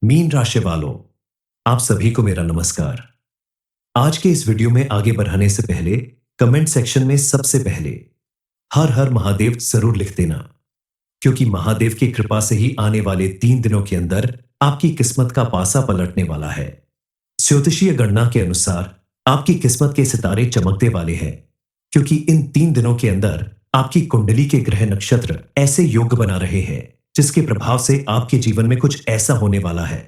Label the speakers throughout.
Speaker 1: Mean राशि वालों, आप सभी को मेरा नमस्कार। आज के इस वीडियो में आगे बढ़ाने से पहले कमेंट सेक्शन में सबसे पहले हर हर महादेव जरूर लिख देना, क्योंकि महादेव की कृपा से ही आने वाले 3 दिनों के अंदर आपकी किस्मत का पासा पलटने वाला है। ज्योतिषीय गणना के अनुसार आपकी किस्मत के सितारे चमकने वाले हैं, क्योंकि इन 3 दिनों के अंदर आपकी कुंडली के ग्रह नक्षत्र ऐसे योग बना रहे हैं जिसके प्रभाव से आपके जीवन में कुछ ऐसा होने वाला है,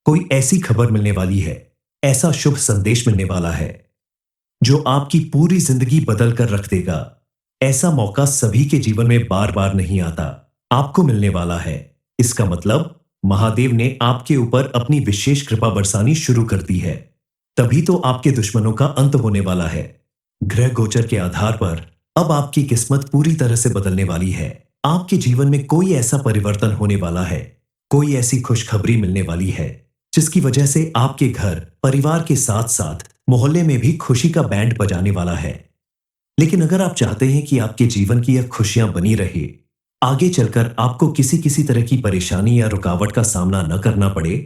Speaker 1: कोई ऐसी खबर मिलने वाली है, ऐसा शुभ संदेश मिलने वाला है जो आपकी पूरी जिंदगी बदल कर रख देगा। ऐसा मौका सभी के जीवन में बार बार नहीं आता, आपको मिलने वाला है। इसका मतलब महादेव ने आपके ऊपर अपनी विशेष कृपा बरसानी शुरू कर दी है। तभी तो आपके दुश्मनों का अंत होने वाला है। ग्रह गोचर के आधार पर अब आपकी किस्मत पूरी तरह से बदलने वाली है। आपके जीवन में कोई ऐसा परिवर्तन होने वाला है, कोई ऐसी खुशखबरी मिलने वाली है जिसकी वजह से आपके घर परिवार के साथ साथ मोहल्ले में भी खुशी का बैंड बजाने वाला है। लेकिन अगर आप चाहते हैं कि आपके जीवन की यह खुशियां बनी रहे, आगे चलकर आपको किसी किसी तरह की परेशानी या रुकावट का सामना न करना पड़े,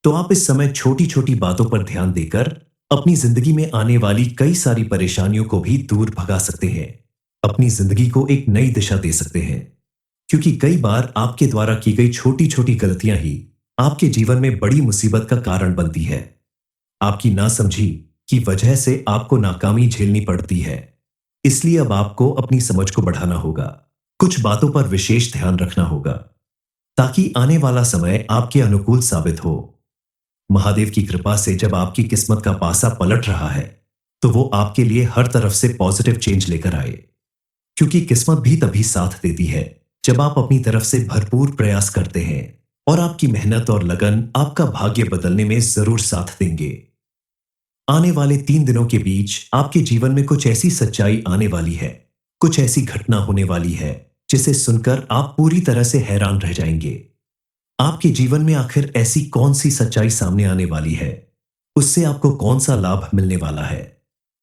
Speaker 1: तो आप इस समय छोटी छोटी बातों पर ध्यान देकर अपनी जिंदगी में आने वाली कई सारी परेशानियों को भी दूर भगा सकते हैं, अपनी जिंदगी को एक नई दिशा दे सकते हैं। क्योंकि कई बार आपके द्वारा की गई छोटी छोटी गलतियां ही आपके जीवन में बड़ी मुसीबत का कारण बनती है। आपकी नासमझी की वजह से आपको नाकामी झेलनी पड़ती है। इसलिए अब आपको अपनी समझ को बढ़ाना होगा, कुछ बातों पर विशेष ध्यान रखना होगा, ताकि आने वाला समय आपके अनुकूल साबित हो। महादेव की कृपा से जब आपकी किस्मत का पासा पलट रहा है, तो वो आपके लिए हर तरफ से पॉजिटिव चेंज लेकर आए। क्योंकि किस्मत भी तभी साथ देती है जब आप अपनी तरफ से भरपूर प्रयास करते हैं, और आपकी मेहनत और लगन आपका भाग्य बदलने में जरूर साथ देंगे। आने वाले 3 दिनों के बीच आपके जीवन में कुछ ऐसी सच्चाई आने वाली है, कुछ ऐसी घटना होने वाली है जिसे सुनकर आप पूरी तरह से हैरान रह जाएंगे। आपके जीवन में आखिर ऐसी कौन सी सच्चाई सामने आने वाली है, उससे आपको कौन सा लाभ मिलने वाला है,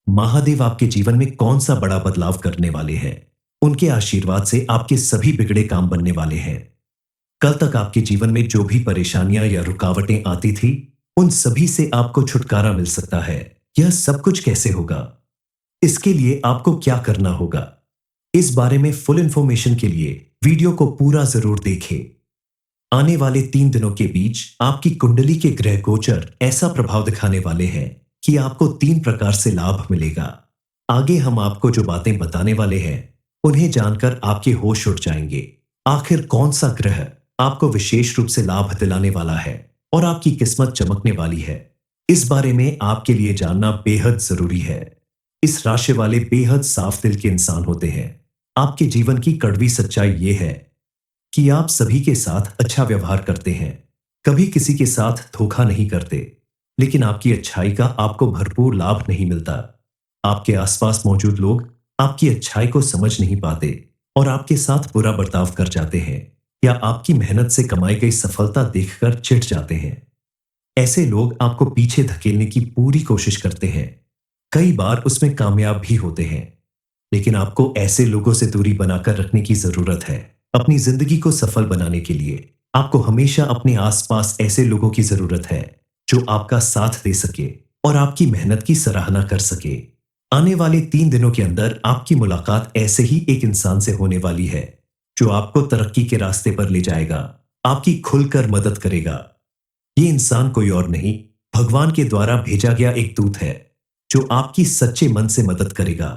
Speaker 1: महादेव आपके जीवन में कौन सा बड़ा बदलाव करने वाले हैं, उनके आशीर्वाद से आपके सभी बिगड़े काम बनने वाले हैं। कल तक आपके जीवन में जो भी परेशानियां या रुकावटें आती थी, उन सभी से आपको छुटकारा मिल सकता है। यह सब कुछ कैसे होगा, इसके लिए आपको क्या करना होगा, इस बारे में फुल इंफॉर्मेशन के लिए वीडियो को पूरा जरूर देखें। आने वाले 3 दिनों के बीच आपकी कुंडली के ग्रह गोचर ऐसा प्रभाव दिखाने वाले हैं कि आपको 3 प्रकार से लाभ मिलेगा। आगे हम आपको जो बातें बताने वाले हैं, उन्हें जानकर आपके होश उड़ जाएंगे। आखिर कौन सा ग्रह आपको विशेष रूप से लाभ दिलाने वाला है और आपकी किस्मत चमकने वाली है, इस बारे में आपके लिए जानना बेहद जरूरी है। इस राशि वाले बेहद साफ दिल के इंसान होते हैं। आपके जीवन की कड़वी सच्चाई यह है कि आप सभी के साथ अच्छा व्यवहार करते हैं, कभी किसी के साथ धोखा नहीं करते, लेकिन आपकी अच्छाई का आपको भरपूर लाभ नहीं मिलता। आपके आसपास मौजूद लोग आपकी अच्छाई को समझ नहीं पाते और आपके साथ बुरा बर्ताव कर जाते हैं, या आपकी मेहनत से कमाई गई सफलता देखकर चिढ़ जाते हैं। ऐसे लोग आपको पीछे धकेलने की पूरी कोशिश करते हैं, कई बार उसमें कामयाब भी होते हैं। लेकिन आपको ऐसे लोगों से दूरी बनाकर रखने की जरूरत है। अपनी जिंदगी को सफल बनाने के लिए आपको हमेशा अपने आसपास ऐसे लोगों की जरूरत है जो आपका साथ दे सके और आपकी मेहनत की सराहना कर सके। आने वाले 3 दिनों के अंदर आपकी मुलाकात ऐसे ही एक इंसान से होने वाली है जो आपको तरक्की के रास्ते पर ले जाएगा, आपकी खुलकर मदद करेगा। ये इंसान कोई और नहीं, भगवान के द्वारा भेजा गया एक दूत है जो आपकी सच्चे मन से मदद करेगा,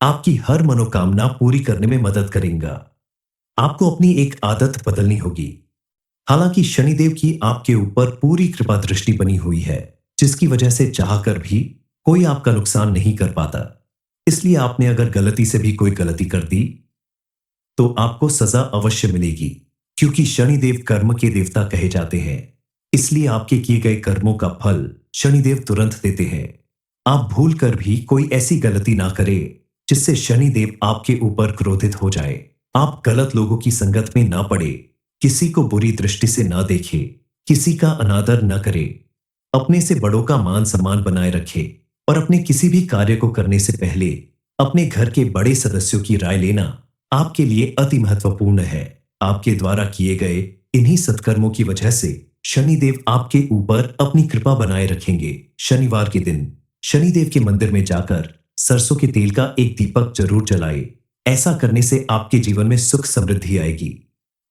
Speaker 1: आपकी हर मनोकामना पूरी करने में मदद करेगा। आपको अपनी एक आदत बदलनी होगी। हालांकि शनिदेव की आपके ऊपर पूरी कृपा दृष्टि बनी हुई है, जिसकी वजह से चाहकर भी कोई आपका नुकसान नहीं कर पाता। इसलिए आपने अगर गलती से भी कोई गलती कर दी, तो आपको सजा अवश्य मिलेगी, क्योंकि शनिदेव कर्म के देवता कहे जाते हैं। इसलिए आपके किए गए कर्मों का फल शनिदेव तुरंत देते हैं। आप भूल कर भी कोई ऐसी गलती ना करें जिससे शनिदेव आपके ऊपर क्रोधित हो जाए। आप गलत लोगों की संगत में ना पड़े, किसी को बुरी दृष्टि से ना देखे, किसी का अनादर न करे, अपने से बड़ों का मान सम्मान बनाए रखे और अपने किसी भी कार्य को करने से पहले अपने घर के बड़े सदस्यों की राय लेना आपके लिए अति महत्वपूर्ण है। आपके द्वारा किए गए इन्हीं सत्कर्मों की वजह से शनिदेव आपके ऊपर अपनी कृपा बनाए रखेंगे। शनिवार के दिन शनिदेव के मंदिर में जाकर सरसों के तेल का एक दीपक जरूर जलाए। ऐसा करने से आपके जीवन में सुख समृद्धि आएगी।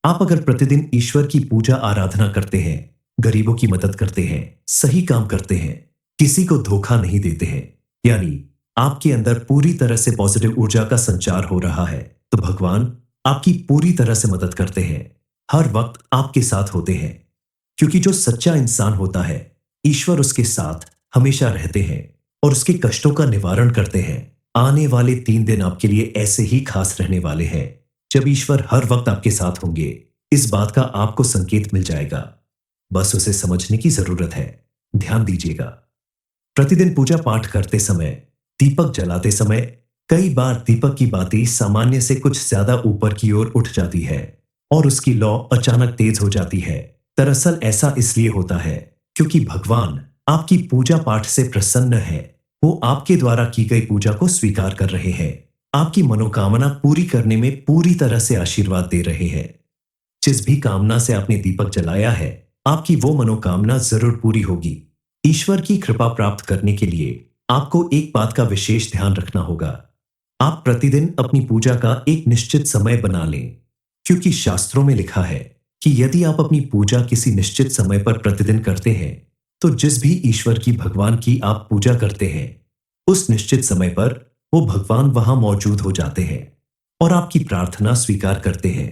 Speaker 1: आप अगर प्रतिदिन ईश्वर की पूजा आराधना करते हैं, गरीबों की मदद करते हैं, सही काम करते हैं, किसी को धोखा नहीं देते हैं, यानी आपके अंदर पूरी तरह से पॉजिटिव ऊर्जा का संचार हो रहा है, तो भगवान आपकी पूरी तरह से मदद करते हैं, हर वक्त आपके साथ होते हैं। क्योंकि जो सच्चा इंसान होता है, ईश्वर उसके साथ हमेशा रहते हैं और उसके कष्टों का निवारण करते हैं। आने वाले 3 दिन आपके लिए ऐसे ही खास रहने वाले हैं, जब ईश्वर हर वक्त आपके साथ होंगे। इस बात का आपको संकेत मिल जाएगा, बस उसे समझने की जरूरत है। ध्यान दीजिएगा, प्रतिदिन पूजा पाठ करते समय, दीपक जलाते समय कई बार दीपक की बाती सामान्य से कुछ ज्यादा ऊपर की ओर उठ जाती है और उसकी लौ अचानक तेज हो जाती है। दरअसल ऐसा इसलिए होता है क्योंकि भगवान आपकी पूजा पाठ से प्रसन्न है। वो आपके द्वारा की गई पूजा को स्वीकार कर रहे हैं, आपकी मनोकामना पूरी करने में पूरी तरह से आशीर्वाद दे रहे हैं। जिस भी कामना से आपने दीपक जलाया है, आपकी वो मनोकामना जरूर पूरी होगी। ईश्वर की कृपा प्राप्त करने के लिए आपको एक बात का विशेष ध्यान रखना होगा। आप प्रतिदिन अपनी पूजा का एक निश्चित समय बना लें, क्योंकि शास्त्रों में लिखा है कि यदि आप अपनी पूजा किसी निश्चित समय पर प्रतिदिन करते हैं, तो जिस भी ईश्वर की भगवान की आप पूजा करते हैं, उस निश्चित समय पर वो भगवान वहां मौजूद हो जाते हैं और आपकी प्रार्थना स्वीकार करते हैं।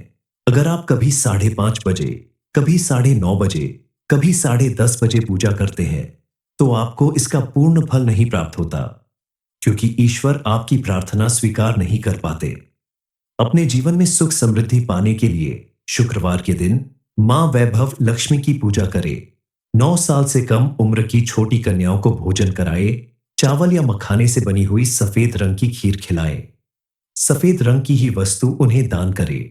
Speaker 1: अगर आप कभी 5:30 बजे, कभी 9:30 बजे, कभी 10:30 बजे पूजा करते हैं, तो आपको इसका पूर्ण फल नहीं प्राप्त होता, क्योंकि ईश्वर आपकी प्रार्थना स्वीकार नहीं कर पाते। अपने जीवन में सुख समृद्धि पाने के लिए शुक्रवार के दिन मां वैभव लक्ष्मी की पूजा करें। 9 साल से कम उम्र की छोटी कन्याओं को भोजन कराए, चावल या मखाने से बनी हुई सफेद रंग की खीर खिलाएं। सफेद रंग की ही वस्तु उन्हें दान करें।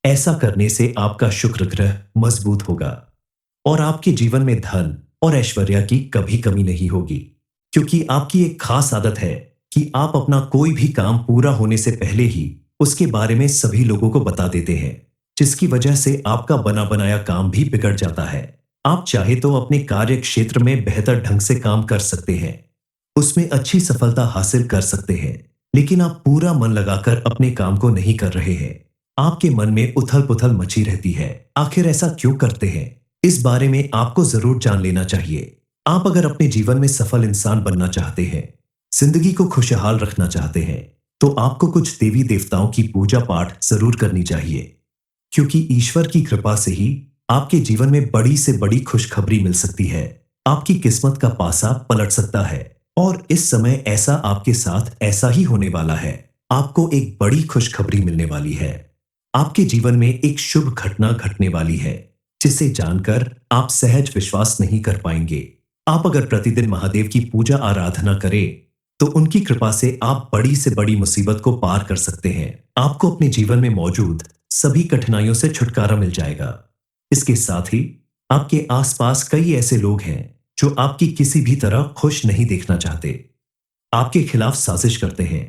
Speaker 1: ऐसा करने से आपका शुक्र ग्रह मजबूत होगा और आपके जीवन में धन और ऐश्वर्य की कभी कमी नहीं होगी, क्योंकि आपकी एक खास आदत है कि आप अपना कोई भी काम पूरा होने से पहले ही उसके बारे में सभी लोगों को बता देते हैं, जिसकी वजह से आपका बना बनाया काम भी बिगड़ जाता है। आप चाहे तो अपने कार्य क्षेत्र में बेहतर ढंग से काम कर सकते हैं, उसमें अच्छी सफलता हासिल कर सकते हैं, लेकिन आप पूरा मन लगाकर अपने काम को नहीं कर रहे हैं। आपके मन में उथल पुथल मची रहती है। आखिर ऐसा क्यों करते हैं, इस बारे में आपको जरूर जान लेना चाहिए। आप अगर अपने जीवन में सफल इंसान बनना चाहते हैं, जिंदगी को खुशहाल रखना चाहते हैं, तो आपको कुछ देवी देवताओं की पूजा पाठ जरूर करनी चाहिए, क्योंकि ईश्वर की कृपा से ही आपके जीवन में बड़ी से बड़ी खुशखबरी मिल सकती है। आपकी किस्मत का पासा पलट सकता है और इस समय ऐसा आपके साथ ऐसा ही होने वाला है। आपको एक बड़ी खुशखबरी मिलने वाली है। आपके जीवन में एक शुभ घटना घटने वाली है, जिसे जानकर आप सहज विश्वास नहीं कर पाएंगे। आप अगर प्रतिदिन महादेव की पूजा आराधना करें, तो उनकी कृपा से आप बड़ी से बड़ी मुसीबत को पार कर सकते हैं। आपको अपने जीवन में मौजूद सभी कठिनाइयों से छुटकारा मिल जाएगा। इसके साथ ही आपके आसपास कई ऐसे लोग हैं जो आपकी किसी भी तरह खुश नहीं देखना चाहते, आपके खिलाफ साजिश करते हैं,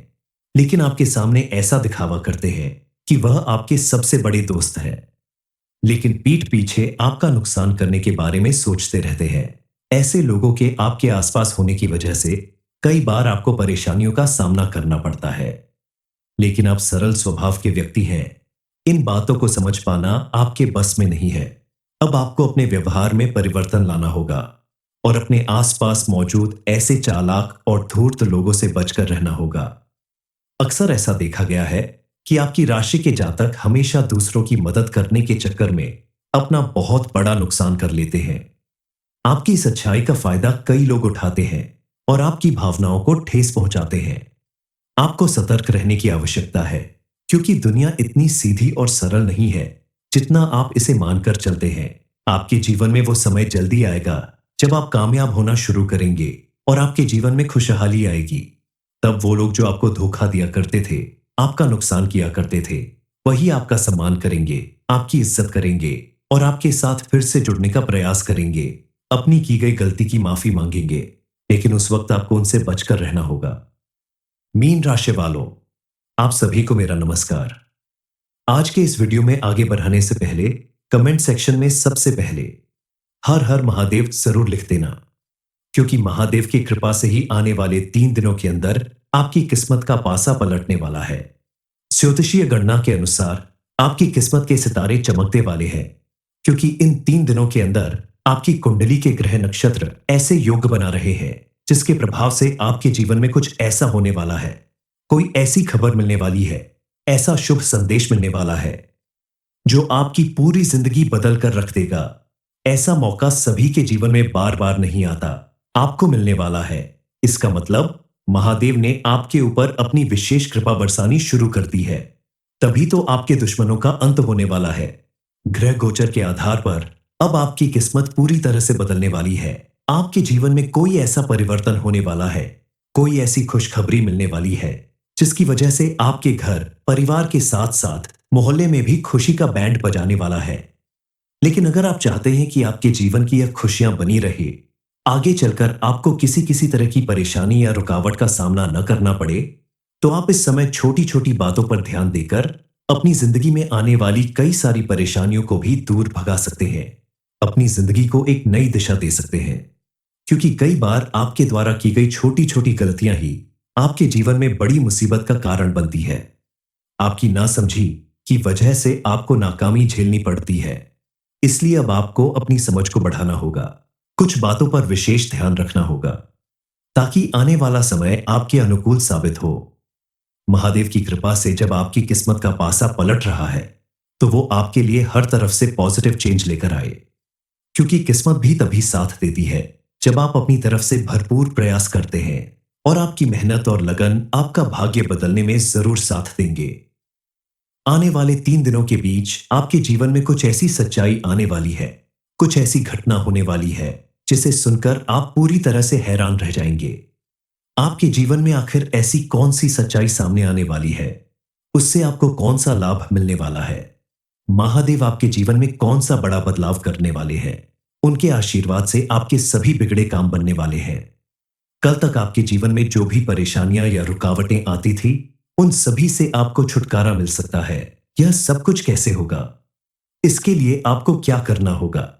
Speaker 1: लेकिन आपके सामने ऐसा दिखावा करते हैं कि वह आपके सबसे बड़े दोस्त हैं, लेकिन पीठ पीछे आपका नुकसान करने के बारे में सोचते रहते हैं। ऐसे लोगों के आपके आसपास होने की वजह से कई बार आपको परेशानियों का सामना करना पड़ता है, लेकिन आप सरल स्वभाव के व्यक्ति हैं। इन बातों को समझ पाना आपके बस में नहीं है। अब आपको अपने व्यवहार में परिवर्तन लाना होगा और अपने आसपास मौजूद ऐसे चालाक और धूर्त लोगों से बचकर रहना होगा। अक्सर ऐसा देखा गया है कि आपकी राशि के जातक हमेशा दूसरों की मदद करने के चक्कर में अपना बहुत बड़ा नुकसान कर लेते हैं। आपकी इस अच्छाई का फायदा कई लोग उठाते हैं और आपकी भावनाओं को ठेस पहुंचाते हैं। आपको सतर्क रहने की आवश्यकता है, क्योंकि दुनिया इतनी सीधी और सरल नहीं है जितना आप इसे मानकर चलते हैं। आपके जीवन में वो समय जल्दी आएगा जब आप कामयाब होना शुरू करेंगे और आपके जीवन में खुशहाली आएगी। तब वो लोग जो आपको धोखा दिया करते थे, आपका नुकसान किया करते थे, वही आपका सम्मान करेंगे, आपकी इज्जत करेंगे और आपके साथ फिर से जुड़ने का प्रयास करेंगे। अपनी की गई गलती की माफी मांगेंगे, लेकिन उस वक्त आपको उनसे बचकर रहना होगा। मीन राशि वालों, आप सभी को मेरा नमस्कार। आज के इस वीडियो में आगे बढ़ाने से पहले कमेंट सेक्शन में सबसे पहले हर हर महादेव जरूर लिख देना, क्योंकि महादेव की कृपा से ही आने वाले 3 दिनों के अंदर आपकी किस्मत का पासा पलटने वाला है। ज्योतिषीय गणना के अनुसार आपकी किस्मत के सितारे चमकने वाले हैं, क्योंकि इन 3 दिनों के अंदर आपकी कुंडली के ग्रह नक्षत्र ऐसे योग बना रहे हैं जिसके प्रभाव से आपके जीवन में कुछ ऐसा होने वाला है, कोई ऐसी खबर मिलने वाली है, ऐसा शुभ संदेश मिलने वाला है जो आपकी पूरी जिंदगी बदल कर रख देगा। ऐसा मौका सभी के जीवन में बार बार नहीं आता, आपको मिलने वाला है। इसका मतलब महादेव ने आपके ऊपर अपनी विशेष कृपा बरसानी शुरू कर दी है। तभी तो आपके दुश्मनों का अंत होने वाला है। ग्रह गोचर के आधार पर अब आपकी किस्मत पूरी तरह से बदलने वाली है। आपके जीवन में कोई ऐसा परिवर्तन होने वाला है, कोई ऐसी खुशखबरी मिलने वाली है जिसकी वजह से आपके घर परिवार के साथ साथ मोहल्ले में भी खुशी का बैंड बजाने वाला है। लेकिन अगर आप चाहते हैं कि आपके जीवन की यह खुशियां बनी रहे, आगे चलकर आपको किसी किसी तरह की परेशानी या रुकावट का सामना न करना पड़े, तो आप इस समय छोटी छोटी बातों पर ध्यान देकर अपनी जिंदगी में आने वाली कई सारी परेशानियों को भी दूर भगा सकते हैं, अपनी जिंदगी को एक नई दिशा दे सकते हैं। क्योंकि कई बार आपके द्वारा की गई छोटी छोटी गलतियां ही आपके जीवन में बड़ी मुसीबत का कारण बनती है। आपकी नासमझी की वजह से आपको नाकामी झेलनी पड़ती है। इसलिए अब आपको अपनी समझ को बढ़ाना होगा, कुछ बातों पर विशेष ध्यान रखना होगा, ताकि आने वाला समय आपके अनुकूल साबित हो। महादेव की कृपा से जब आपकी किस्मत का पासा पलट रहा है, तो वो आपके लिए हर तरफ से पॉजिटिव चेंज लेकर आए। क्योंकि किस्मत भी तभी साथ देती है जब आप अपनी तरफ से भरपूर प्रयास करते हैं, और आपकी मेहनत और लगन आपका भाग्य बदलने में जरूर साथ देंगे। आने वाले 3 दिनों के बीच आपके जीवन में कुछ ऐसी सच्चाई आने वाली है, कुछ ऐसी घटना होने वाली है जिसे सुनकर आप पूरी तरह से हैरान रह जाएंगे। आपके जीवन में आखिर ऐसी कौन सी सच्चाई सामने आने वाली है, उससे आपको कौन सा लाभ मिलने वाला है, महादेव आपके जीवन में कौन सा बड़ा बदलाव करने वाले हैं, उनके आशीर्वाद से आपके सभी बिगड़े काम बनने वाले हैं। कल तक आपके जीवन में जो भी परेशानियां या रुकावटें आती थी, उन सभी से आपको छुटकारा मिल सकता है। यह सब कुछ कैसे होगा, इसके लिए आपको क्या करना होगा,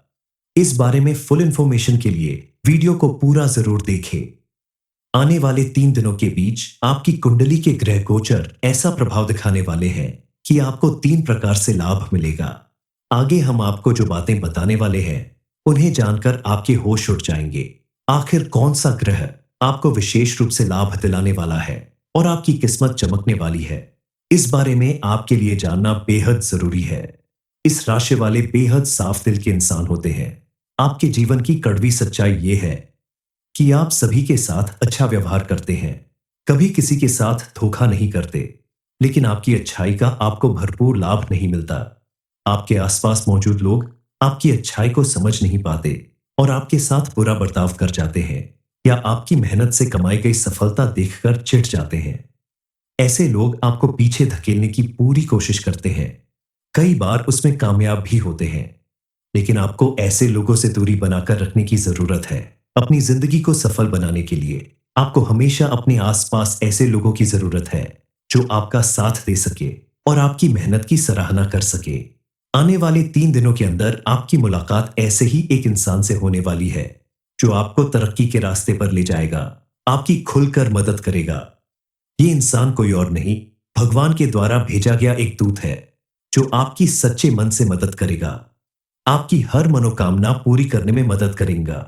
Speaker 1: इस बारे में फुल इंफॉर्मेशन के लिए वीडियो को पूरा जरूर देखें। आने वाले 3 दिनों के बीच आपकी कुंडली के ग्रह गोचर ऐसा प्रभाव दिखाने वाले हैं कि आपको 3 प्रकार से लाभ मिलेगा। आगे हम आपको जो बातें बताने वाले हैं, उन्हें जानकर आपके होश उड़ जाएंगे। आखिर कौन सा ग्रह आपको विशेष रूप से लाभ दिलाने वाला है और आपकी किस्मत चमकने वाली है, इस बारे में आपके लिए जानना बेहद जरूरी है। इस राशि वाले बेहद साफ दिल के इंसान होते हैं। आपके जीवन की कड़वी सच्चाई यह है कि आप सभी के साथ अच्छा व्यवहार करते हैं, कभी किसी के साथ धोखा नहीं करते, लेकिन आपकी अच्छाई का आपको भरपूर लाभ नहीं मिलता। आपके आसपास मौजूद लोग आपकी अच्छाई को समझ नहीं पाते और आपके साथ बुरा बर्ताव कर जाते हैं, या आपकी मेहनत से कमाई गई सफलता देखकर चिढ़ जाते हैं। ऐसे लोग आपको पीछे धकेलने की पूरी कोशिश करते हैं, कई बार उसमें कामयाब भी होते हैं। लेकिन आपको ऐसे लोगों से दूरी बनाकर रखने की जरूरत है। अपनी जिंदगी को सफल बनाने के लिए आपको हमेशा अपने आसपास ऐसे लोगों की जरूरत है जो आपका साथ दे सके और आपकी मेहनत की सराहना कर सके। आने वाले 3 दिनों के अंदर आपकी मुलाकात ऐसे ही एक इंसान से होने वाली है जो आपको तरक्की के रास्ते पर ले जाएगा, आपकी खुलकर मदद करेगा। ये इंसान कोई और नहीं, भगवान के द्वारा भेजा गया एक दूत है जो आपकी सच्चे मन से मदद करेगा, आपकी हर मनोकामना पूरी करने में मदद करेगा।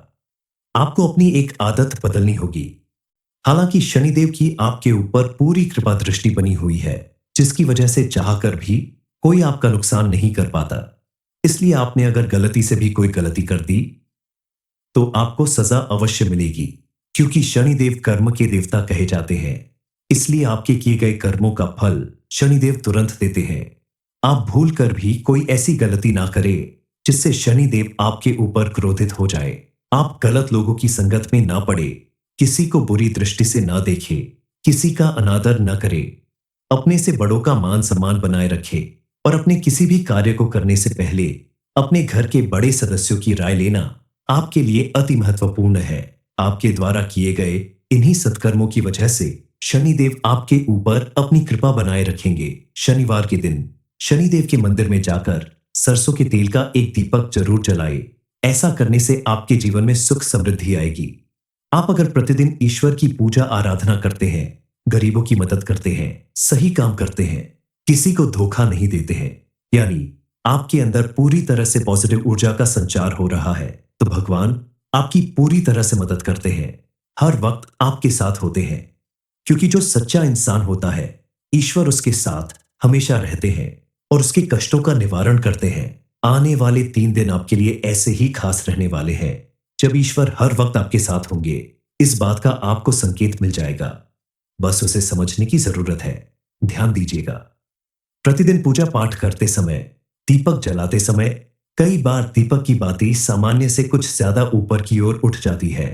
Speaker 1: आपको अपनी एक आदत बदलनी होगी। हालांकि शनिदेव की आपके ऊपर पूरी कृपा दृष्टि बनी हुई है, जिसकी वजह से चाहकर भी कोई आपका नुकसान नहीं कर पाता। इसलिए आपने अगर गलती से भी कोई गलती कर दी, तो आपको सजा अवश्य मिलेगी, क्योंकि शनिदेव कर्म के देवता कहे जाते हैं। इसलिए आपके किए गए कर्मों का फल शनिदेव तुरंत देते हैं। आप भूल कर भी कोई ऐसी गलती ना करें जिससे शनिदेव आपके ऊपर क्रोधित हो जाए। आप गलत लोगों की संगत में ना पड़े, किसी को बुरी दृष्टि से ना देखे, किसी का अनादर न करे, अपने से बड़ों का मान सम्मान बनाए रखे और अपने किसी भी कार्य को करने से पहले अपने घर के बड़े सदस्यों की राय लेना आपके लिए अति महत्वपूर्ण है। आपके द्वारा किए गए इन्हीं सत्कर्मों की वजह से शनिदेव आपके ऊपर अपनी कृपा बनाए रखेंगे। शनिवार के दिन शनिदेव के मंदिर में जाकर सरसों के तेल का एक दीपक जरूर जलाए। ऐसा करने से आपके जीवन में सुख समृद्धि आएगी। आप अगर प्रतिदिन ईश्वर की पूजा आराधना करते हैं, गरीबों की मदद करते हैं, सही काम करते हैं, किसी को धोखा नहीं देते हैं, यानी आपके अंदर पूरी तरह से पॉजिटिव ऊर्जा का संचार हो रहा है, तो भगवान आपकी पूरी तरह से मदद करते हैं, हर वक्त आपके साथ होते हैं। क्योंकि जो सच्चा इंसान होता है, ईश्वर उसके साथ हमेशा रहते हैं और उसके कष्टों का निवारण करते हैं। आने वाले 3 दिन आपके लिए ऐसे ही खास रहने वाले हैं, जब ईश्वर हर वक्त आपके साथ होंगे। इस बात का आपको संकेत मिल जाएगा, बस उसे समझने की जरूरत है। ध्यान दीजिएगा, प्रतिदिन पूजा पाठ करते समय, दीपक जलाते समय, कई बार दीपक की बाती सामान्य से कुछ ज्यादा ऊपर की ओर उठ जाती है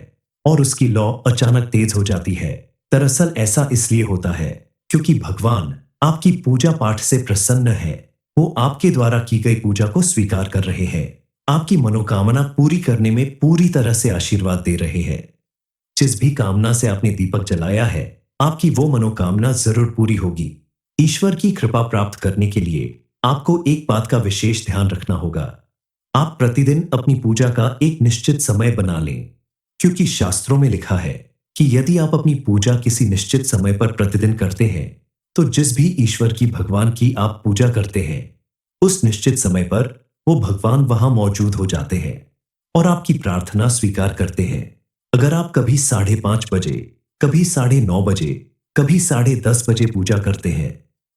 Speaker 1: और उसकी लौ अचानक तेज हो जाती है। दरअसल ऐसा इसलिए होता है क्योंकि भगवान आपकी पूजा पाठ से प्रसन्न है। वो आपके द्वारा की गई पूजा को स्वीकार कर रहे हैं, आपकी मनोकामना पूरी करने में पूरी तरह से आशीर्वाद दे रहे हैं। जिस भी कामना से आपने दीपक जलाया है, आपकी वो मनोकामना जरूर पूरी होगी। ईश्वर की कृपा प्राप्त करने के लिए आपको एक बात का विशेष ध्यान रखना होगा। आप प्रतिदिन अपनी पूजा का एक निश्चित समय बना लें, क्योंकि शास्त्रों में लिखा है कि यदि आप अपनी पूजा किसी निश्चित समय पर प्रतिदिन करते हैं, तो जिस भी ईश्वर की, भगवान की आप पूजा करते हैं, उस निश्चित समय पर वो भगवान वहां मौजूद हो जाते हैं और आपकी प्रार्थना स्वीकार करते हैं। अगर आप कभी 5:30 बजे, कभी 9:30 बजे, कभी 10:30 बजे पूजा करते हैं,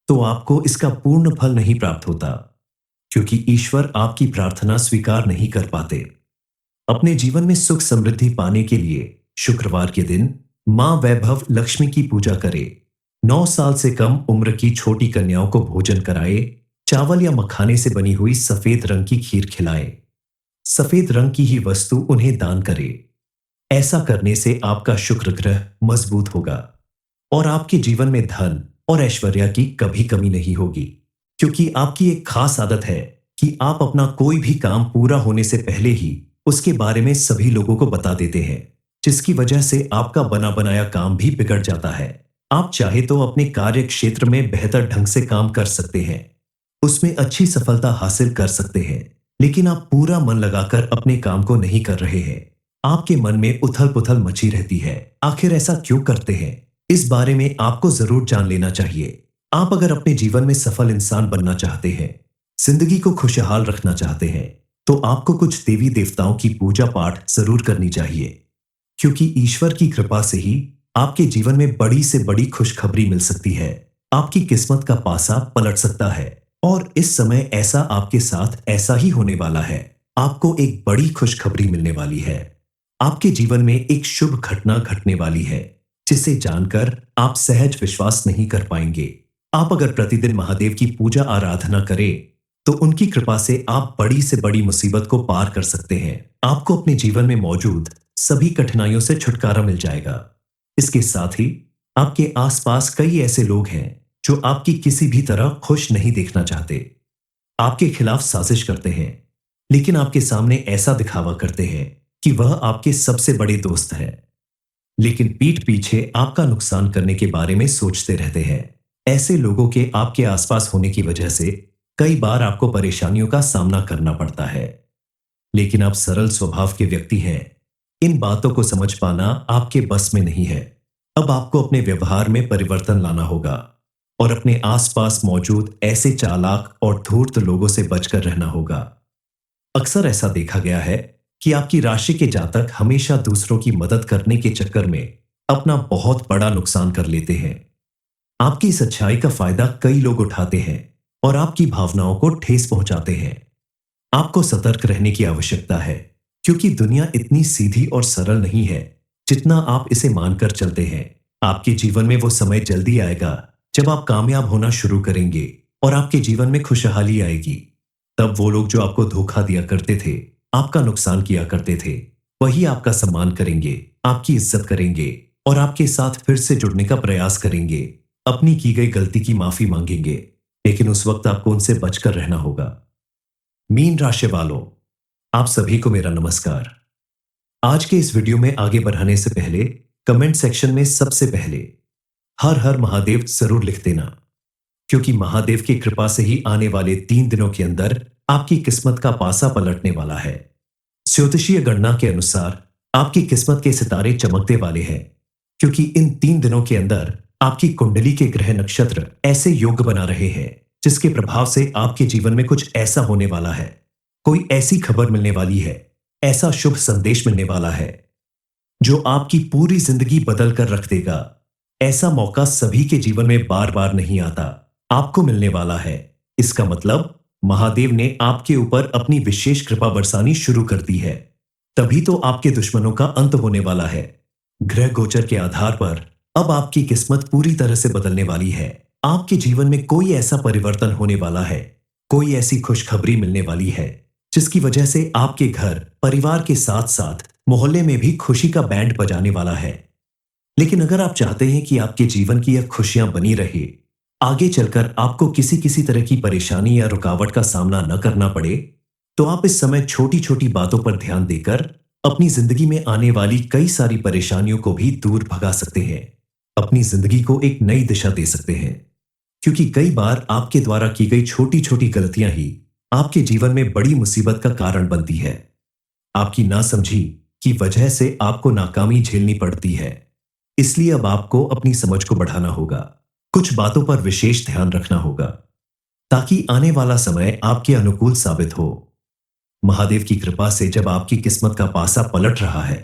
Speaker 1: तो आपको इसका पूर्ण फल नहीं प्राप्त होता, क्योंकि ईश्वर आपकी प्रार्थना स्वीकार नहीं कर पाते। अपने जीवन में सुख समृद्धि पाने के लिए शुक्रवार के दिन मां वैभव लक्ष्मी की पूजा करें। 9 साल से कम उम्र की छोटी कन्याओं को भोजन कराए, चावल या मखाने से बनी हुई सफेद रंग की खीर खिलाए, सफेद रंग की ही वस्तु उन्हें दान करे। ऐसा करने से आपका शुक्र ग्रह मजबूत होगा और आपके जीवन में धन और ऐश्वर्य की कभी कमी नहीं होगी, क्योंकि आपकी एक खास आदत है कि आप अपना कोई भी काम पूरा होने से पहले ही उसके बारे में सभी लोगों को बता देते हैं, जिसकी वजह से आपका बना बनाया काम भी बिगड़ जाता है। आप चाहे तो अपने कार्य क्षेत्र में बेहतर ढंग से काम कर सकते हैं, उसमें अच्छी सफलता हासिल कर सकते हैं, लेकिन आप पूरा मन लगाकर अपने काम को नहीं कर रहे हैं। आपके मन में उथल पुथल मची रहती है। आखिर ऐसा क्यों करते हैं, इस बारे में आपको जरूर जान लेना चाहिए। आप अगर अपने जीवन में सफल इंसान बनना चाहते हैं, जिंदगी को खुशहाल रखना चाहते हैं, तो आपको कुछ देवी देवताओं की पूजा पाठ जरूर करनी चाहिए, क्योंकि ईश्वर की कृपा से ही आपके जीवन में बड़ी से बड़ी खुशखबरी मिल सकती है। आपकी किस्मत का पासा पलट सकता है और इस समय ऐसा आपके साथ ऐसा ही होने वाला है। आपको एक बड़ी खुशखबरी मिलने वाली है। आपके जीवन में एक शुभ घटना घटने वाली है, जिसे जानकर आप सहज विश्वास नहीं कर पाएंगे। आप अगर प्रतिदिन महादेव की पूजा आराधना करें, तो उनकी कृपा से आप बड़ी से बड़ी मुसीबत को पार कर सकते हैं। आपको अपने जीवन में मौजूद सभी कठिनाइयों से छुटकारा मिल जाएगा। इसके साथ ही आपके आसपास कई ऐसे लोग हैं जो आपकी किसी भी तरह खुश नहीं देखना चाहते, आपके खिलाफ साजिश करते हैं, लेकिन आपके सामने ऐसा दिखावा करते हैं कि वह आपके सबसे बड़े दोस्त हैं, लेकिन पीठ पीछे आपका नुकसान करने के बारे में सोचते रहते हैं। ऐसे लोगों के आपके आसपास होने की वजह से कई बार आपको परेशानियों का सामना करना पड़ता है, लेकिन आप सरल स्वभाव के व्यक्ति हैं। इन बातों को समझ पाना आपके बस में नहीं है। अब आपको अपने व्यवहार में परिवर्तन लाना होगा और अपने आसपास मौजूद ऐसे चालाक और धूर्त लोगों से बचकर रहना होगा। अक्सर ऐसा देखा गया है कि आपकी राशि के जातक हमेशा दूसरों की मदद करने के चक्कर में अपना बहुत बड़ा नुकसान कर लेते हैं। आपकी इस अच्छाई का फायदा कई लोग उठाते हैं और आपकी भावनाओं को ठेस पहुंचाते हैं। आपको सतर्क रहने की आवश्यकता है, क्योंकि दुनिया इतनी सीधी और सरल नहीं है जितना आप इसे मानकर चलते हैं। आपके जीवन में वो समय जल्दी आएगा जब आप कामयाब होना शुरू करेंगे और आपके जीवन में खुशहाली आएगी। तब वो लोग जो आपको धोखा दिया करते थे, आपका नुकसान किया करते थे, वही आपका सम्मान करेंगे, आपकी इज्जत करेंगे और आपके साथ फिर से जुड़ने का प्रयास करेंगे, अपनी की गई गलती की माफी मांगेंगे, लेकिन उस वक्त आपको उनसे बचकर रहना होगा। मीन राशि वालों, आप सभी को मेरा नमस्कार। आज के इस वीडियो में आगे बढ़ाने से पहले कमेंट सेक्शन में सबसे पहले हर हर महादेव जरूर लिख देना, क्योंकि महादेव की कृपा से ही आने वाले 3 दिनों के अंदर आपकी किस्मत का पासा पलटने वाला है। ज्योतिषीय गणना के अनुसार आपकी किस्मत के सितारे चमकने वाले हैं, क्योंकि इन 3 दिनों के अंदर आपकी कुंडली के ग्रह नक्षत्र ऐसे योग बना रहे हैं जिसके प्रभाव से आपके जीवन में कुछ ऐसा होने वाला है, कोई ऐसी खबर मिलने वाली है, ऐसा शुभ संदेश मिलने वाला है जो आपकी पूरी जिंदगी बदल कर रख देगा। ऐसा मौका सभी के जीवन में बार बार नहीं आता, आपको मिलने वाला है। इसका मतलब महादेव ने आपके ऊपर अपनी विशेष कृपा बरसानी शुरू कर दी है। तभी तो आपके दुश्मनों का अंत होने वाला है। ग्रह गोचर के आधार पर अब आपकी किस्मत पूरी तरह से बदलने वाली है। आपके जीवन में कोई ऐसा परिवर्तन होने वाला है, कोई ऐसी खुशखबरी मिलने वाली है जिसकी वजह से आपके घर परिवार के साथ साथ मोहल्ले में भी खुशी का बैंड बजाने वाला है। लेकिन अगर आप चाहते हैं कि आपके जीवन की यह खुशियां बनी रहे, आगे चलकर आपको किसी किसी तरह की परेशानी या रुकावट का सामना न करना पड़े, तो आप इस समय छोटी छोटी बातों पर ध्यान देकर अपनी जिंदगी में आने वाली कई सारी परेशानियों को भी दूर भगा सकते हैं, अपनी जिंदगी को एक नई दिशा दे सकते हैं। क्योंकि कई बार आपके द्वारा की गई छोटी छोटी गलतियां ही आपके जीवन में बड़ी मुसीबत का कारण बनती है। आपकी नासमझी की वजह से आपको नाकामी झेलनी पड़ती है। इसलिए अब आपको अपनी समझ को बढ़ाना होगा, कुछ बातों पर विशेष ध्यान रखना होगा, ताकि आने वाला समय आपके अनुकूल साबित हो। महादेव की कृपा से जब आपकी किस्मत का पासा पलट रहा है,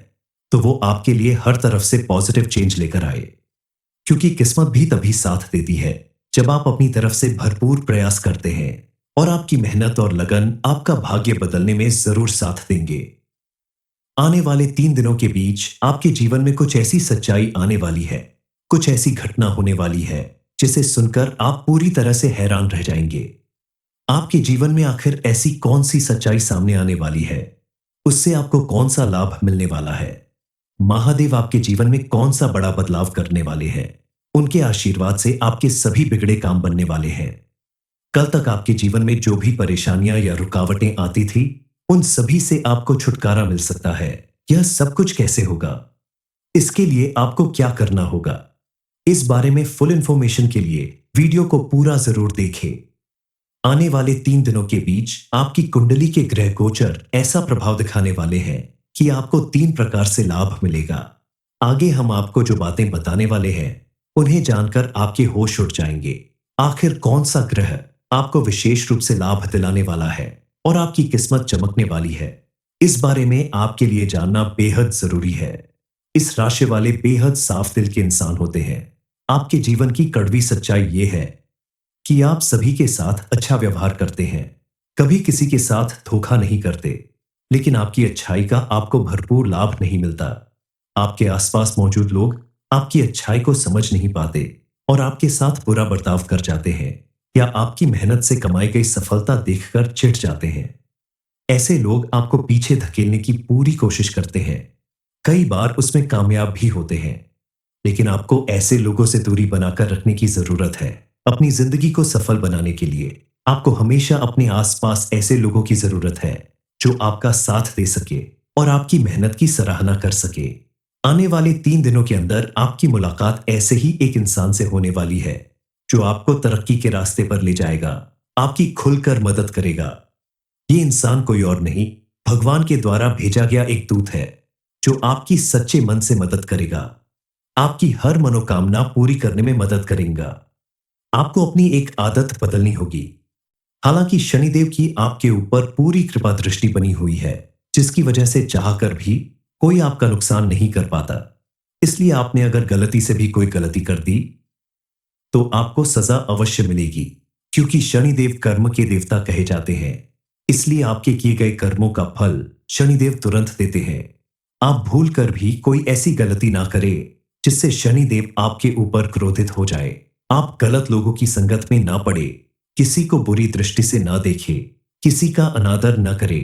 Speaker 1: तो वो आपके लिए हर तरफ से पॉजिटिव चेंज लेकर आए। क्योंकि किस्मत भी तभी साथ देती है जब आप अपनी तरफ से भरपूर प्रयास करते हैं, और आपकी मेहनत और लगन आपका भाग्य बदलने में जरूर साथ देंगे। आने वाले 3 दिनों के बीच आपके जीवन में कुछ ऐसी सच्चाई आने वाली है, कुछ ऐसी घटना होने वाली है जिसे सुनकर आप पूरी तरह से हैरान रह जाएंगे। आपके जीवन में आखिर ऐसी कौन सी सच्चाई सामने आने वाली है, उससे आपको कौन सा लाभ मिलने वाला है, महादेव आपके जीवन में कौन सा बड़ा बदलाव करने वाले हैं, उनके आशीर्वाद से आपके सभी बिगड़े काम बनने वाले हैं। कल तक आपके जीवन में जो भी परेशानियां या रुकावटें आती थी, उन सभी से आपको छुटकारा मिल सकता है। यह सब कुछ कैसे होगा, इसके लिए आपको क्या करना होगा, इस बारे में फुल इंफॉर्मेशन के लिए वीडियो को पूरा जरूर देखें। आने वाले 3 दिनों के बीच आपकी कुंडली के ग्रह गोचर ऐसा प्रभाव दिखाने वाले हैं कि आपको 3 प्रकार से लाभ मिलेगा। आगे हम आपको जो बातें बताने वाले हैं, उन्हें जानकर आपके होश उड़ जाएंगे। आखिर कौन सा ग्रह आपको विशेष रूप से लाभ दिलाने वाला है और आपकी किस्मत चमकने वाली है, इस बारे में आपके लिए जानना बेहद जरूरी है। इस राशि वाले बेहद साफ दिल के इंसान होते हैं। आपके जीवन की कड़वी सच्चाई यह है कि आप सभी के साथ अच्छा व्यवहार करते हैं, कभी किसी के साथ धोखा नहीं करते, लेकिन आपकी अच्छाई का आपको भरपूर लाभ नहीं मिलता। आपके आसपास मौजूद लोग आपकी अच्छाई को समझ नहीं पाते और आपके साथ बुरा बर्ताव कर जाते हैं, या आपकी मेहनत से कमाई गई सफलता देखकर चिढ़ जाते हैं। ऐसे लोग आपको पीछे धकेलने की पूरी कोशिश करते हैं, कई बार उसमें कामयाब भी होते हैं। लेकिन आपको ऐसे लोगों से दूरी बनाकर रखने की जरूरत है। अपनी जिंदगी को सफल बनाने के लिए आपको हमेशा अपने आसपास ऐसे लोगों की जरूरत है जो आपका साथ दे सके और आपकी मेहनत की सराहना कर सके। आने वाले 3 दिनों के अंदर आपकी मुलाकात ऐसे ही एक इंसान से होने वाली है जो आपको तरक्की के रास्ते पर ले जाएगा, आपकी खुलकर मदद करेगा। ये इंसान कोई और नहीं, भगवान के द्वारा भेजा गया एक दूत है जो आपकी सच्चे मन से मदद करेगा, आपकी हर मनोकामना पूरी करने में मदद करेगा। आपको अपनी एक आदत बदलनी होगी। हालांकि शनिदेव की आपके ऊपर पूरी कृपा दृष्टि बनी हुई है, जिसकी वजह से चाहकर भी कोई आपका नुकसान नहीं कर पाता। इसलिए आपने अगर गलती से भी कोई गलती कर दी, तो आपको सजा अवश्य मिलेगी, क्योंकि शनिदेव कर्म के देवता कहे जाते हैं। इसलिए आपके किए गए कर्मों का फल शनिदेव तुरंत देते हैं। आप भूल कर भी कोई ऐसी गलती ना करें जिससे शनिदेव आपके ऊपर क्रोधित हो जाए। आप गलत लोगों की संगत में ना पड़े, किसी को बुरी दृष्टि से ना देखे, किसी का अनादर न करे,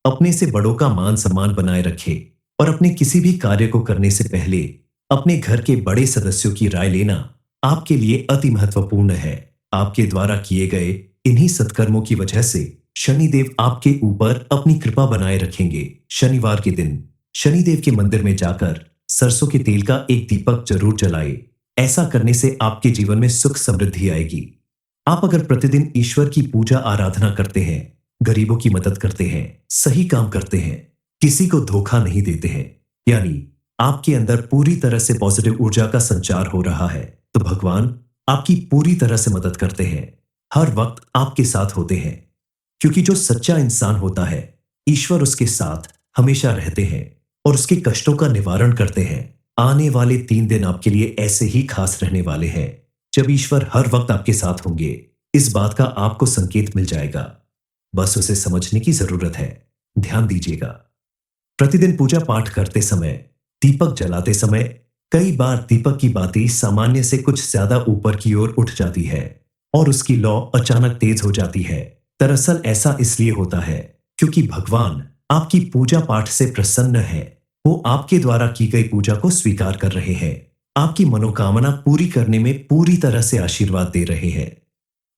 Speaker 1: अपने से बड़ों का मान सम्मान बनाए रखे और अपने किसी भी कार्य को करने से पहले अपने घर के बड़े सदस्यों की राय लेना आपके लिए अति महत्वपूर्ण है। आपके द्वारा किए गए इन्हीं सत्कर्मों की वजह से शनिदेव आपके ऊपर अपनी कृपा बनाए रखेंगे। शनिवार के दिन शनिदेव के मंदिर में जाकर सरसों के तेल का एक दीपक जरूर जलाए। ऐसा करने से आपके जीवन में सुख समृद्धि आएगी। आप अगर प्रतिदिन ईश्वर की पूजा आराधना करते हैं, गरीबों की मदद करते हैं, सही काम करते हैं, किसी को धोखा नहीं देते हैं, यानी आपके अंदर पूरी तरह से पॉजिटिव ऊर्जा का संचार हो रहा है, तो भगवान आपकी पूरी तरह से मदद करते हैं, हर वक्त आपके साथ होते हैं। क्योंकि जो सच्चा इंसान होता है, ईश्वर उसके साथ हमेशा रहते हैं और उसके कष्टों का निवारण करते हैं। आने वाले 3 दिन आपके लिए ऐसे ही खास रहने वाले हैं, जब ईश्वर हर वक्त आपके साथ होंगे। इस बात का आपको संकेत मिल जाएगा, बस उसे समझने की जरूरत है। ध्यान दीजिएगा, प्रतिदिन पूजा पाठ करते समय, दीपक जलाते समय, कई बार दीपक की बाती सामान्य से कुछ ज्यादा ऊपर की ओर उठ जाती है और उसकी लौ अचानक तेज हो जाती है। दरअसल ऐसा इसलिए होता है क्योंकि भगवान आपकी पूजा पाठ से प्रसन्न है। वो आपके द्वारा की गई पूजा को स्वीकार कर रहे हैं, आपकी मनोकामना पूरी करने में पूरी तरह से आशीर्वाद दे रहे हैं।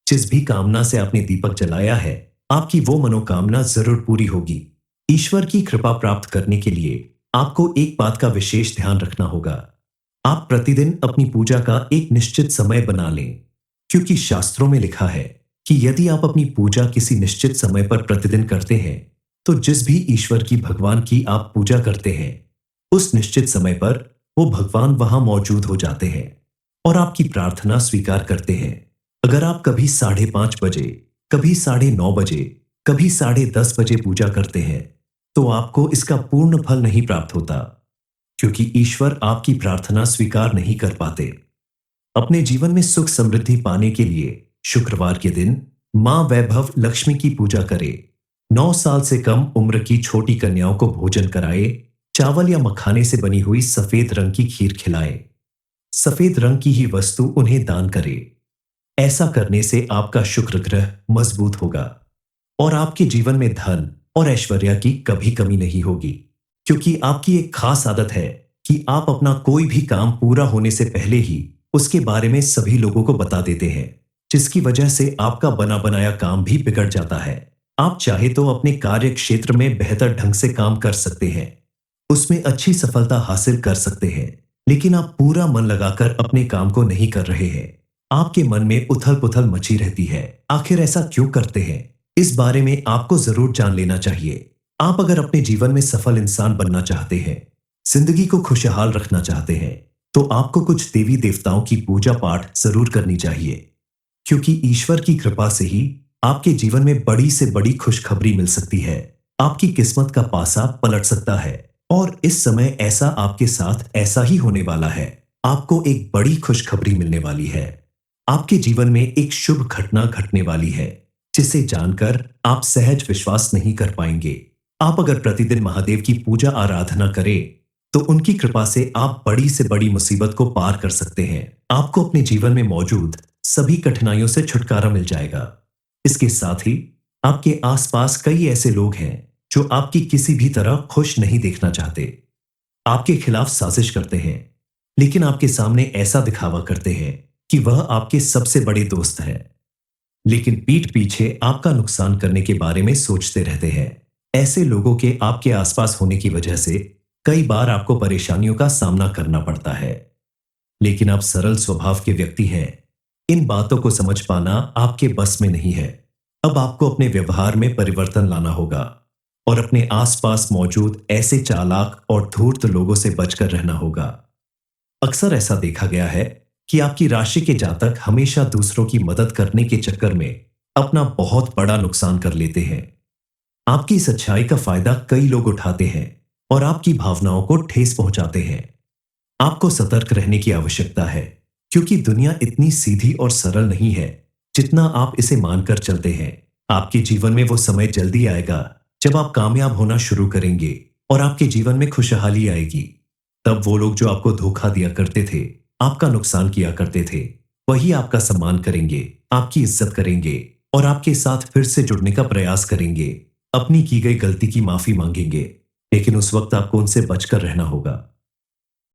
Speaker 1: जिस भी कामना से आपने दीपक जलाया है, आपकी वो मनोकामना जरूर पूरी होगी। ईश्वर की कृपा प्राप्त करने के लिए आपको एक बात का विशेष ध्यान रखना होगा। आप प्रतिदिन अपनी पूजा का एक निश्चित समय बना लें, क्योंकि शास्त्रों में लिखा है कि यदि आप अपनी पूजा किसी निश्चित समय पर प्रतिदिन करते हैं, तो जिस भी ईश्वर की भगवान की आप पूजा करते हैं, उस निश्चित समय पर वो भगवान वहां मौजूद हो जाते हैं और आपकी प्रार्थना स्वीकार करते हैं। अगर आप कभी 5:30 बजे, कभी 9:30 बजे, कभी 10:30 बजे पूजा करते हैं, तो आपको इसका पूर्ण फल नहीं प्राप्त होता, क्योंकि ईश्वर आपकी प्रार्थना स्वीकार नहीं कर पाते। अपने जीवन में सुख समृद्धि पाने के लिए शुक्रवार के दिन मां वैभव लक्ष्मी की पूजा करें। 9 साल से कम उम्र की छोटी कन्याओं को भोजन कराए, चावल या मखाने से बनी हुई सफेद रंग की खीर खिलाएं। सफेद रंग की ही वस्तु उन्हें दान करें। ऐसा करने से आपका शुक्र ग्रह मजबूत होगा और आपके जीवन में धन और ऐश्वर्य की कभी कमी नहीं होगी, क्योंकि आपकी एक खास आदत है कि आप अपना कोई भी काम पूरा होने से पहले ही उसके बारे में सभी लोगों को बता देते हैं, जिसकी वजह से आपका बना बनाया काम भी बिगड़ जाता है। आप चाहे तो अपने कार्य क्षेत्र में बेहतर ढंग से काम कर सकते हैं, उसमें अच्छी सफलता हासिल कर सकते हैं, लेकिन आप पूरा मन लगाकर अपने काम को नहीं कर रहे हैं। आपके मन में उथल पुथल मची रहती है। आखिर ऐसा क्यों करते हैं, इस बारे में आपको जरूर जान लेना चाहिए। आप अगर अपने जीवन में सफल इंसान बनना चाहते हैं, जिंदगी को खुशहाल रखना चाहते हैं, तो आपको कुछ देवी देवताओं की पूजा पाठ जरूर करनी चाहिए, क्योंकि ईश्वर की कृपा से ही आपके जीवन में बड़ी से बड़ी खुशखबरी मिल सकती है। आपकी किस्मत का पासा पलट सकता है और इस समय ऐसा आपके साथ ऐसा ही होने वाला है। आपको एक बड़ी खुशखबरी मिलने वाली है। आपके जीवन में एक शुभ घटना घटने वाली है, जिसे जानकर आप सहज विश्वास नहीं कर पाएंगे। आप अगर प्रतिदिन महादेव की पूजा आराधना करें, तो उनकी कृपा से आप बड़ी से बड़ी मुसीबत को पार कर सकते हैं। आपको अपने जीवन में मौजूद सभी कठिनाइयों से छुटकारा मिल जाएगा। इसके साथ ही आपके आसपास कई ऐसे लोग हैं जो आपकी किसी भी तरह खुश नहीं देखना चाहते, आपके खिलाफ साजिश करते हैं, लेकिन आपके सामने ऐसा दिखावा करते हैं कि वह आपके सबसे बड़े दोस्त हैं, लेकिन पीठ पीछे आपका नुकसान करने के बारे में सोचते रहते हैं। ऐसे लोगों के आपके आसपास होने की वजह से कई बार आपको परेशानियों का सामना करना पड़ता है, लेकिन आप सरल स्वभाव के व्यक्ति हैं। इन बातों को समझ पाना आपके बस में नहीं है। अब आपको अपने व्यवहार में परिवर्तन लाना होगा और अपने आसपास मौजूद ऐसे चालाक और धूर्त लोगों से बचकर रहना होगा। अक्सर ऐसा देखा गया है कि आपकी राशि के जातक हमेशा दूसरों की मदद करने के चक्कर में अपना बहुत बड़ा नुकसान कर लेते हैं। आपकी इस अच्छाई का फायदा कई लोग उठाते हैं और आपकी भावनाओं को ठेस पहुंचाते हैं। आपको सतर्क रहने की आवश्यकता है, क्योंकि दुनिया इतनी सीधी और सरल नहीं है जितना आप इसे मानकर चलते हैं। आपके जीवन में वो समय जल्दी आएगा जब आप कामयाब होना शुरू करेंगे और आपके जीवन में खुशहाली आएगी। तब वो लोग जो आपको धोखा दिया करते थे, आपका नुकसान किया करते थे, वही आपका सम्मान करेंगे, आपकी इज्जत करेंगे और आपके साथ फिर से जुड़ने का प्रयास करेंगे। अपनी की गई गलती की माफी मांगेंगे, लेकिन उस वक्त आपको उनसे बचकर रहना होगा।